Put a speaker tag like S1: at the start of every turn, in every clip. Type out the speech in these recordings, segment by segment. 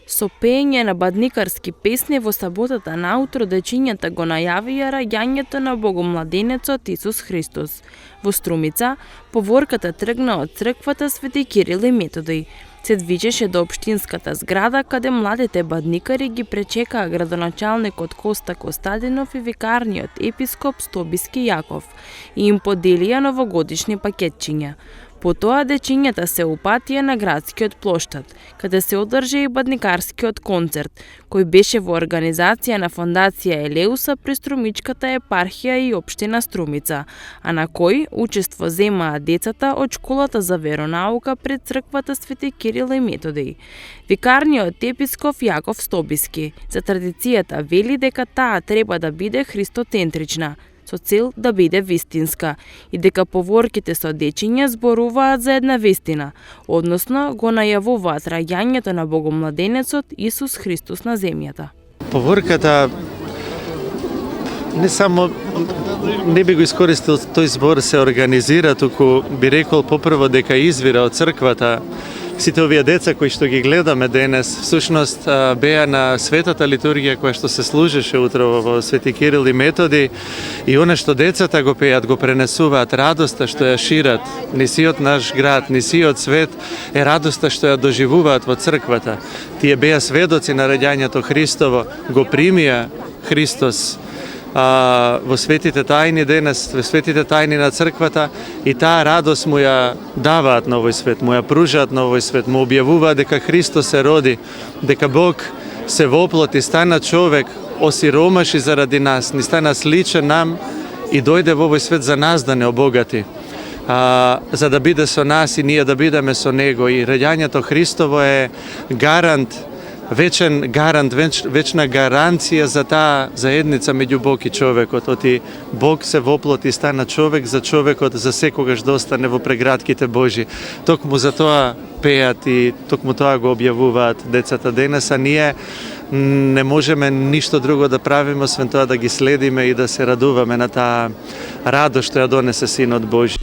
S1: Со пеење на бадникарски песни во саботата наутро дечињата го најавија раѓањето на Богомладенецот Исус Христос. Во Струмица, поворката тргна од црквата Свети Кирил и Методој. Се движеше до општинската зграда, каде младите бадникари ги пречекаа градоначалникот Коста Костадинов и викарниот епископ Стобиски Јаков и им поделија новогодишни пакетчиња. Потоа дечињата се упатија на градскиот плоштад, каде се одржа и бадникарскиот концерт, кој беше во организација на Фондација Елеуса при Струмичката епархија и општина Струмица, а на кој учество земаа децата од школата за веронаука пред црквата Свети Кирил и Методој. Викарниот епископ Јаков Стобиски за традицијата вели дека таа треба да биде христоцентрична, со цел да биде вистинска и дека поворките со дечиња зборуваат за една вистина, односно го најавуваат раѓањето на Богомладенецот Исус Христос на земјата.
S2: Поворката не би го искористил тој збор се организира, туку би рекол попрво дека извира од црквата. Сите овие деца кои што ги гледаме денес, всушност беа на светата литургија која што се служеше утрово во Свети Кирил и Методи, и оно што децата го пеат, го пренесуваат радоста што ја шират ни сиот наш град, ни сиот свет, е радоста што ја доживуваат во црквата. Тие беа сведоци на раѓањето Христово, го примија Христос во светите тајни денес, во светите тајни на црквата, и таа радост му ја даваат на овој свет, му ја пружаат на овој свет, му објавуваат дека Христос се роди, дека Бог се воплоти, стана човек, осиромаши заради нас, ни стана сличен нам и дојде во овој свет за нас да не обогати, за да биде со нас и ние да бидеме со Него. И раѓањето Христово е гарант, вечен гарант, вечна гаранција за таа заедница меѓу Бог и човекот. Оти Бог се воплоти, стана човек за човекот, за секогаш да остане во прегратките Божи. Токму за тоа пеат и токму тоа го објавуваат децата денес, а ние не можеме ништо друго да правиме освен тоа да ги следиме и да се радуваме на таа радост што ја донесе Синот Божи.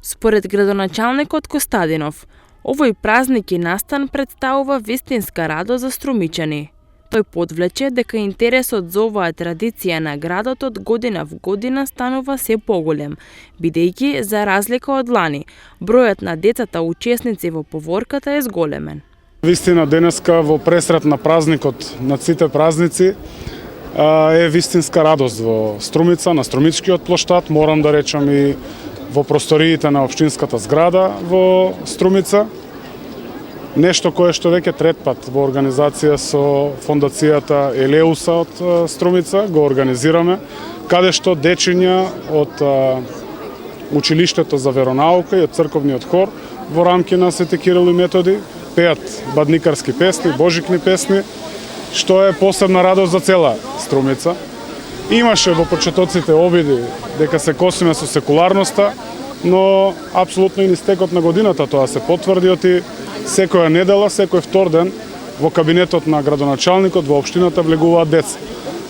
S1: Според градоначалникот Костадинов, овој празник и настан представува вистинска радост за струмичани. Тој подвлече дека интересот за оваа традиција на градот од година в година станува се поголем, бидејќи, за разлика од лани, бројот на децата учесници во поворката е зголемен.
S3: Вистина денеска во пресрет на празникот на сите празници е вистинска радост во Струмица, на Струмичкиот плоштад, морам да речам и во просториите на општинската зграда во Струмица. Нешто кое што веќе трет пат во организација со Фондацијата Елеуса од Струмица го организираме, каде што дечиња од училиштето за веронаука и од црковниот хор во рамки на Свети Кирил и Методи пеат бадникарски песни, божикни песни, што е посебна радост за цела Струмица. Имаше во почетоците обиди дека се косиме со секуларноста, но апсолутно и низ текот на годината тоа се потврди, оти секоја недела, секој втор ден во кабинетот на градоначалникот во општината влегуваат деца.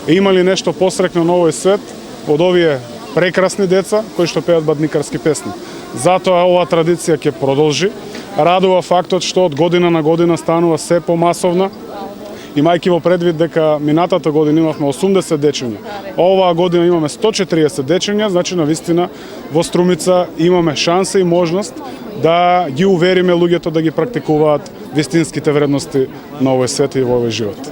S3: Има ли нешто посрекно на овој свет од овие прекрасни деца кои што пеат бадникарски песни? Затоа оваа традиција ќе продолжи. Радува фактот што од година на година станува се помасовна, имајќи во предвид дека минатата година имавме 80 дечиња, оваа година имаме 140 дечиња, значи навистина во Струмица имаме шанса и можност да ги увериме луѓето да ги практикуваат вистинските вредности на овој свет и во овој живот.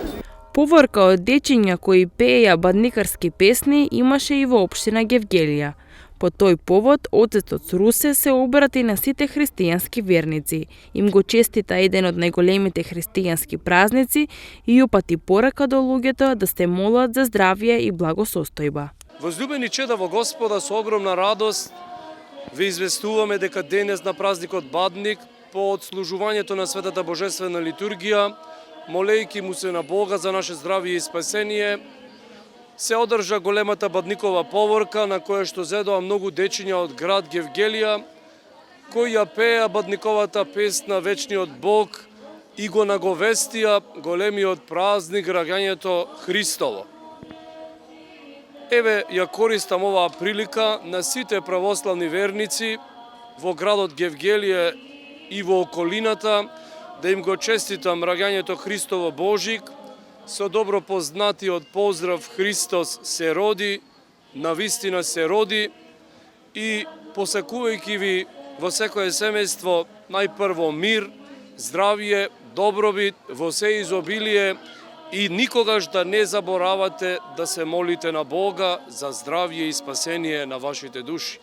S1: Поворка од дечиња кои пееја бадникарски песни имаше и во општина Гевгелија. По тој повод, отецот Русе се обрати на сите христијански верници, им го честита еден од најголемите христијански празници и упати порака до луѓето да се молат за здравје и благосостојба.
S4: Возлюбени чеда во Господа, со огромна радост ви известуваме дека денес на празникот Бадник, по отслужувањето на Светата Божествена литургија, молејќи му се на Бога за наше здравје и спасение, се одржа големата бадникова поворка на која што зедоа многу дечиња од град Гевгелија, кои ја пеа бадниковата песна Вечниот Бог и го наговестија големиот празник раѓањето Христово. Еве, ја користам оваа прилика на сите православни верници во градот Гевгелија и во околината да им го честитам раѓањето Христово Божик, со добро познатиот поздрав Христос се роди, навистина се роди, и посекувајќи ви во секое семејство најпрво мир, здравје, добробит, во се изобилие, и никогаш да не заборавате да се молите на Бога за здравје и спасение на вашите души.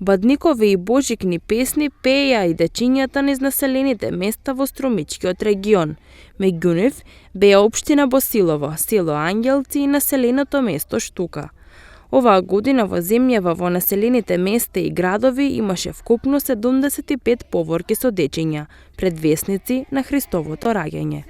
S1: Бадникови и божикни песни пееја и дечињата низ населените места во Струмичкиот регион. Меѓу нив беа општина Босилово, село Ангелци и населеното место Штука. Оваа година во земјава во населените места и градови имаше вкупно 75 поворки со дечиња, предвесници на Христовото раѓање.